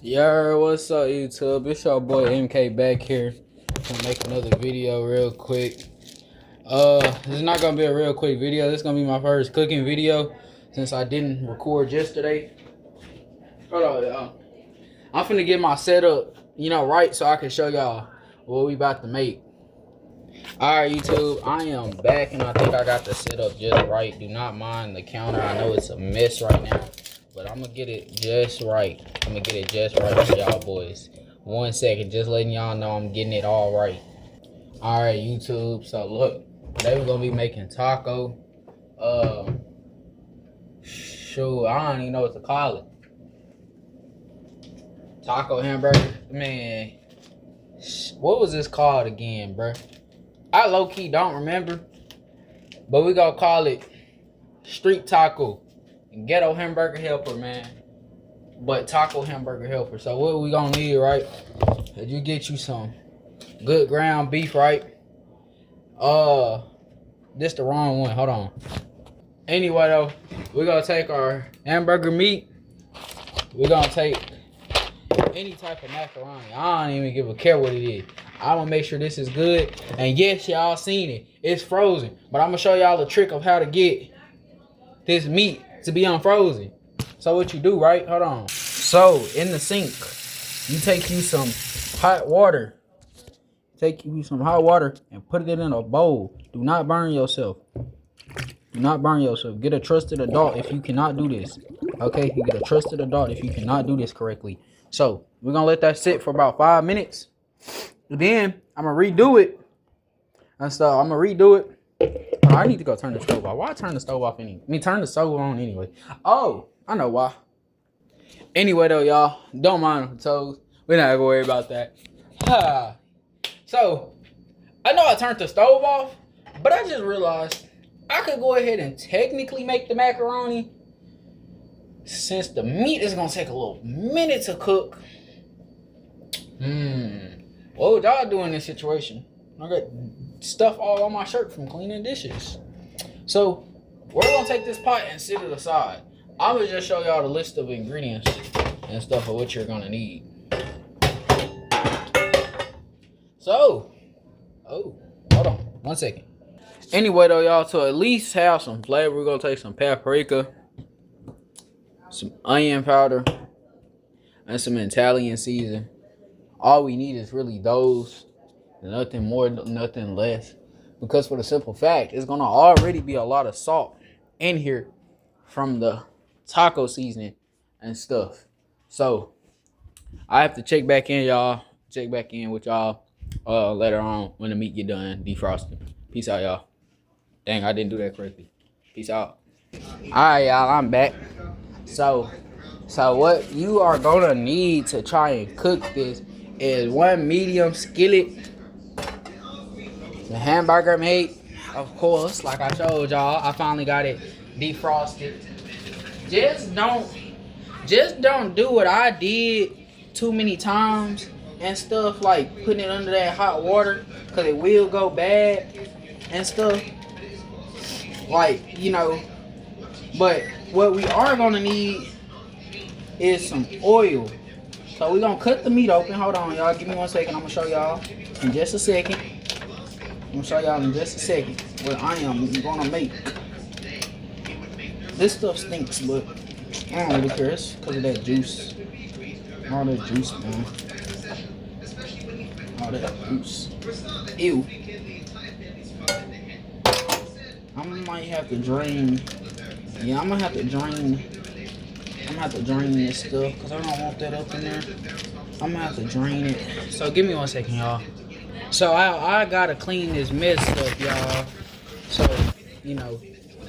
Yo, what's up, YouTube? It's your boy MK back here. Gonna make another video real quick. This is not gonna be a real quick video. This is gonna be my first cooking video since I didn't record yesterday. Hold on, y'all. I'm finna get my setup, right, so I can show y'all what we about to make. Alright, YouTube, I am back and I think I got the setup just right. Do not mind the counter. I know it's a mess right now, but I'm gonna get it just right. I'm gonna get it just right for y'all boys. 1 second, just letting y'all know I'm getting it all right. Alright, YouTube, so look, today we're gonna be making taco. Shoot, I don't even know what to call it. Taco hamburger, man. What was this called again, bruh? I low-key don't remember, but we gonna call it street taco and ghetto hamburger helper, man. But taco hamburger helper. So what we gonna need, right? Is you get you some good ground beef, right? This the wrong one. Hold on. Anyway, though, we're gonna take our hamburger meat. We're gonna take any type of macaroni. I don't even give a care what it is. I'm gonna make sure this is good. And yes, y'all seen it. It's frozen. But I'm gonna show y'all the trick of how to get this meat to be unfrozen. So what you do, right? Hold on. So in the sink, you take you some hot water. Take you some hot water and put it in a bowl. Do not burn yourself. Do not burn yourself. Get a trusted adult if you cannot do this. Okay, you get a trusted adult if you cannot do this correctly. So we're gonna let that sit for about 5 minutes. Then I'm gonna redo it. And so I'm gonna redo it. Oh, I need to go turn the stove off. Why I turn the stove off anyway? I mean, turn the stove on anyway. Oh, I know why. Anyway, though, y'all, don't mind the toes. We're not gonna worry about that. So I know I turned the stove off, but I just realized I could go ahead and technically make the macaroni. Since the meat is gonna take a little minute to cook. What would y'all do in this situation? I got stuff all on my shirt from cleaning dishes. So we're gonna take this pot and set it aside. I'm gonna just show y'all the list of ingredients and stuff of what you're gonna need. So, hold on 1 second. Anyway, though, y'all, to at least have some flavor, we're gonna take some paprika, some onion powder, and some Italian season. All we need is really those, nothing more, nothing less. Because for the simple fact, it's gonna already be a lot of salt in here from the taco seasoning and stuff. So I have to check back in, y'all. Check back in with y'all later on when the meat get done defrosting. Peace out, y'all. Dang, I didn't do that correctly. Peace out. Alright, y'all, I'm back. So what you are gonna need to try and cook this is 1 medium skillet, the hamburger meat, of course, like I showed y'all. I finally got it defrosted. Just don't do what I did too many times and stuff, like putting it under that hot water, because it will go bad and stuff. Like, but what we are gonna need is some oil. So we're gonna cut the meat open. Hold on, y'all. Give me 1 second. I'm gonna show y'all in just a second. I'm gonna show y'all in just a second what I am gonna make. This stuff stinks, but I don't really care. It's because of that juice. All that juice, man. All that juice. Ew. I might have to drain. Yeah, I'm gonna have to drain. I'm gonna have to drain this stuff because I don't want that up in there. I'm gonna have to drain it. So give me 1 second, y'all. So I gotta clean this mess up, y'all. So,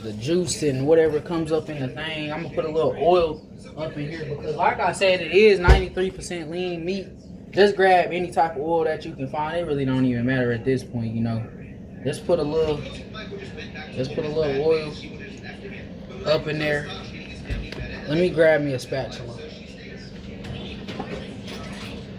the juice and whatever comes up in the thing, I'm gonna put a little oil up in here because, like I said, it is 93% lean meat. Just grab any type of oil that you can find. It really don't even matter at this point, Just put a little oil up in there. Let me grab me a spatula.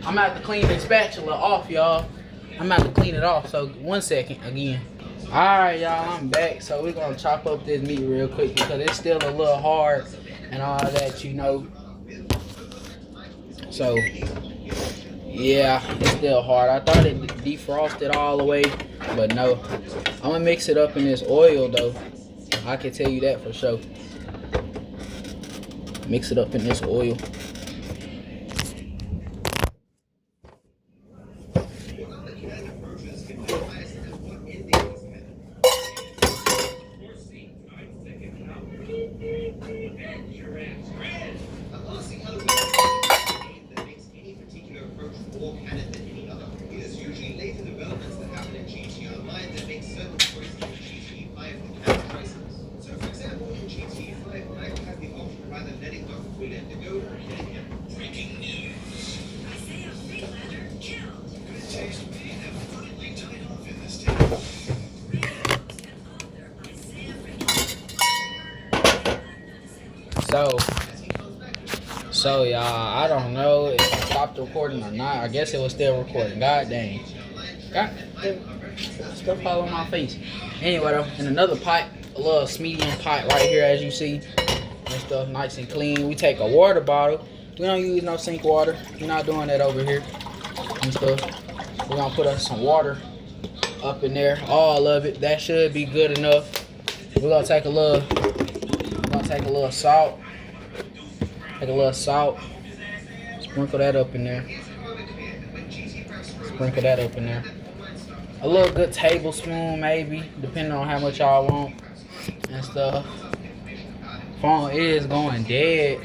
I'm gonna have to clean this spatula off, y'all. I'm gonna have to clean it off. So 1 second again. Alright, y'all, I'm back. So we're gonna chop up this meat real quick because it's still a little hard and all that, So yeah, it's still hard. I thought it defrosted all the way, but no. I'm gonna mix it up in this oil though. I can tell you that for sure. Mix it up in this oil. So y'all, I don't know if I stopped recording or not. I guess it was still recording. God dang. God stuff all on my face. Anyway though, in another pot, a little medium pot right here as you see. And stuff nice and clean. We take a water bottle. We don't use no sink water. We're not doing that over here. And stuff. We're gonna put us some water up in there. All of it. That should be good enough. We're gonna take a little salt. Take a little salt. Sprinkle that up in there. Sprinkle that up in there. A little good tablespoon maybe, depending on how much y'all want and stuff. Phone is going dead,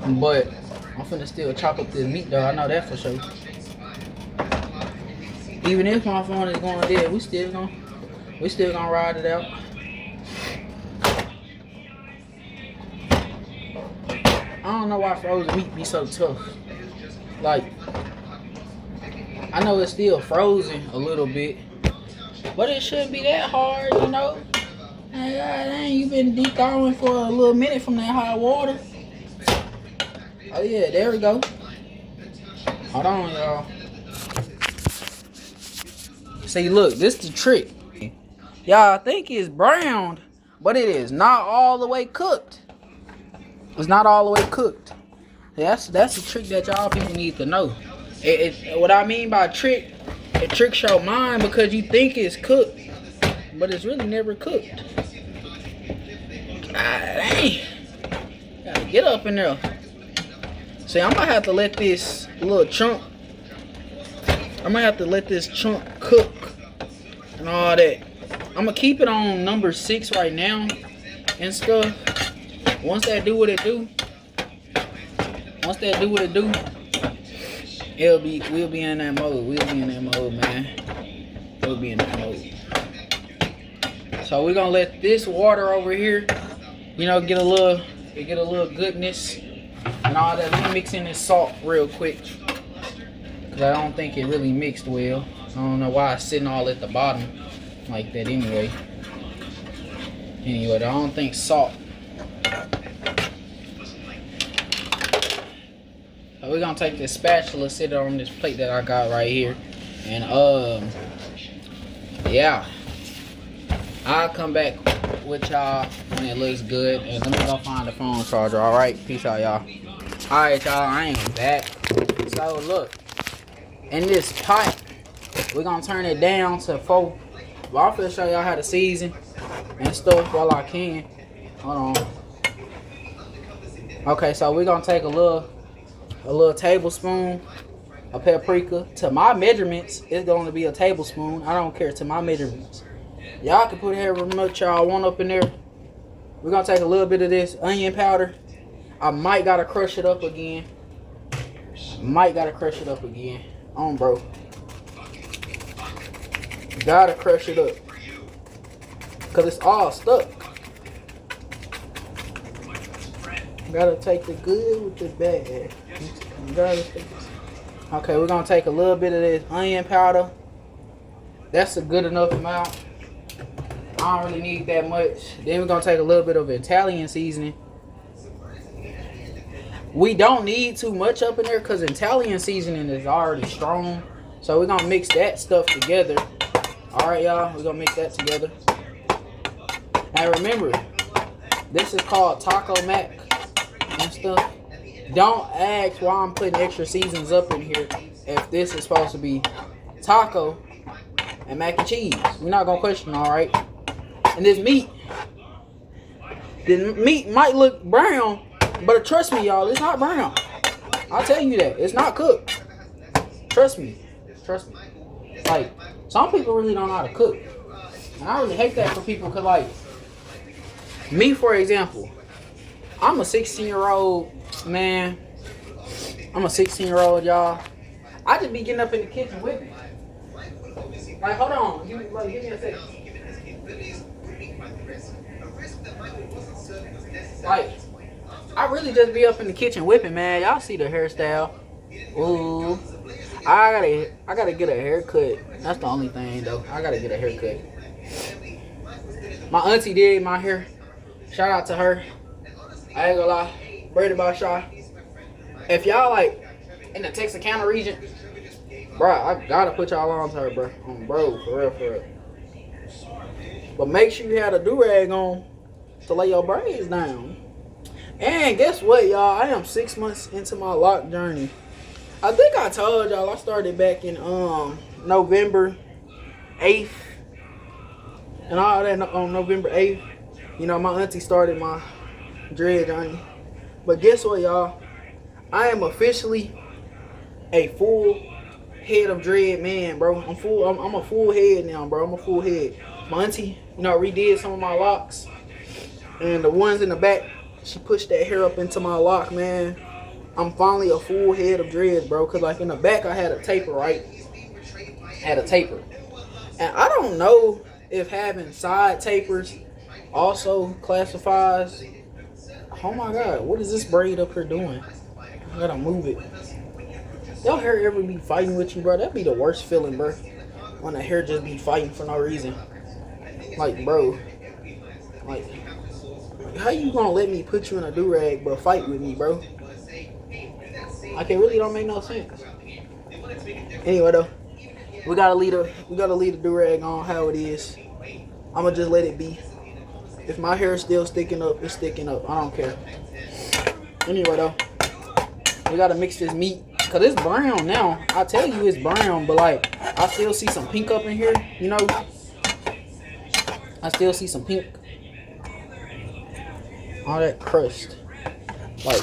but I'm finna still chop up this meat though. I know that for sure. Even if my phone is going dead, we still gonna ride it out. I don't know why frozen meat be so tough. Like, I know it's still frozen a little bit, but it shouldn't be that hard, you know. Hey, dang, you been deep thawing for a little minute from that hot water. Oh yeah, there we go. Hold on, y'all. See, look, this is the trick. Y'all think it's browned, but it is not all the way cooked. It's not all the way cooked. That's the trick that y'all people need to know. What I mean by trick, it tricks your mind because you think it's cooked, but it's really never cooked. Dang. Gotta get up in there. See, I'm gonna have to let this little chunk, cook and all that. I'm gonna keep it on number 6 right now and stuff. Once that do what it do, we'll be in that mode. We'll be in that mode, man. We'll be in that mode. So we're gonna let this water over here, you know, get a little goodness and all that. Let me mix in this salt real quick, cause I don't think it really mixed well. I don't know why it's sitting all at the bottom like that anyway. Anyway, I don't think salt. So we're gonna take this spatula, sit it on this plate that I got right here, and yeah, I'll come back with y'all when it looks good. And let me go find the phone charger. All right, peace out, y'all. All right, y'all, I am back. So look, in this pot, we're gonna turn it down to 4. Well, I'm finna show y'all how to season and stuff while I can. Hold on. Okay, so we're gonna take a little tablespoon of paprika. To my measurements, it's going to be a tablespoon. I don't care, to my measurements. Y'all can put however much y'all want up in there. We're going to take a little bit of this onion powder. I might got to crush it up again. Bro. Gotta crush it up, because it's all stuck. Gotta take the good with the bad. Okay, we're gonna take a little bit of this onion powder. That's a good enough amount. I don't really need that much. Then we're gonna take a little bit of Italian seasoning. We don't need too much up in there because Italian seasoning is already strong. So we're gonna mix that stuff together. Alright, y'all, we're gonna mix that together. Now remember, this is called taco mac and stuff. Don't ask why I'm putting extra seasons up in here if this is supposed to be taco and mac and cheese. We're not gonna question, all right? And this meat might look brown, but trust me, y'all, it's not brown. I'll tell you that. It's not cooked. Trust me. Trust me. Like, some people really don't know how to cook. And I really hate that for people because, like, me, for example, I'm a 16-year-old man. I'm a 16-year-old, y'all. I just be getting up in the kitchen with me. Like, hold on. Give me a second. Like, I really just be up in the kitchen whipping, man. Y'all see the hairstyle. Ooh. I gotta get a haircut. That's the only thing, though. I gotta get a haircut. My auntie did my hair. Shout out to her. I ain't gonna lie. Braided by Shaw. If y'all, like, in the Texarkana region, bro, I gotta put y'all on to her, bro. Bro, for real, for real. But make sure you have a do-rag on to lay your braids down. And guess what, y'all? I am 6 months into my lock journey. I think I told y'all I started back in November 8th. And all that on November 8th. You know, my auntie started my dread journey. But guess what, y'all? I am officially a full head of dread man, bro. I'm a full head now, bro. I'm a full head. My auntie, you know, redid some of my locks. And the ones in the back, she pushed that hair up into my lock, man. I'm finally a full head of dreads, bro. Because, like, in the back, I had a taper, right? Had a taper. And I don't know if having side tapers also classifies. Oh, my God. What is this braid up here doing? I gotta move it. Y'all hair ever be fighting with you, bro? That'd be the worst feeling, bro. When the hair just be fighting for no reason. Like, bro. Like, how you gonna let me put you in a do-rag but fight with me, bro? Like, it really don't make no sense. Anyway, though, we gotta leave the do-rag on how it is. I'ma just let it be. If my hair is still sticking up, it's sticking up. I don't care. Anyway, though, we gotta mix this meat. Cause it's brown now. I tell you it's brown, but like I still see some pink up in here, you know. I still see some pink. All that crust. Like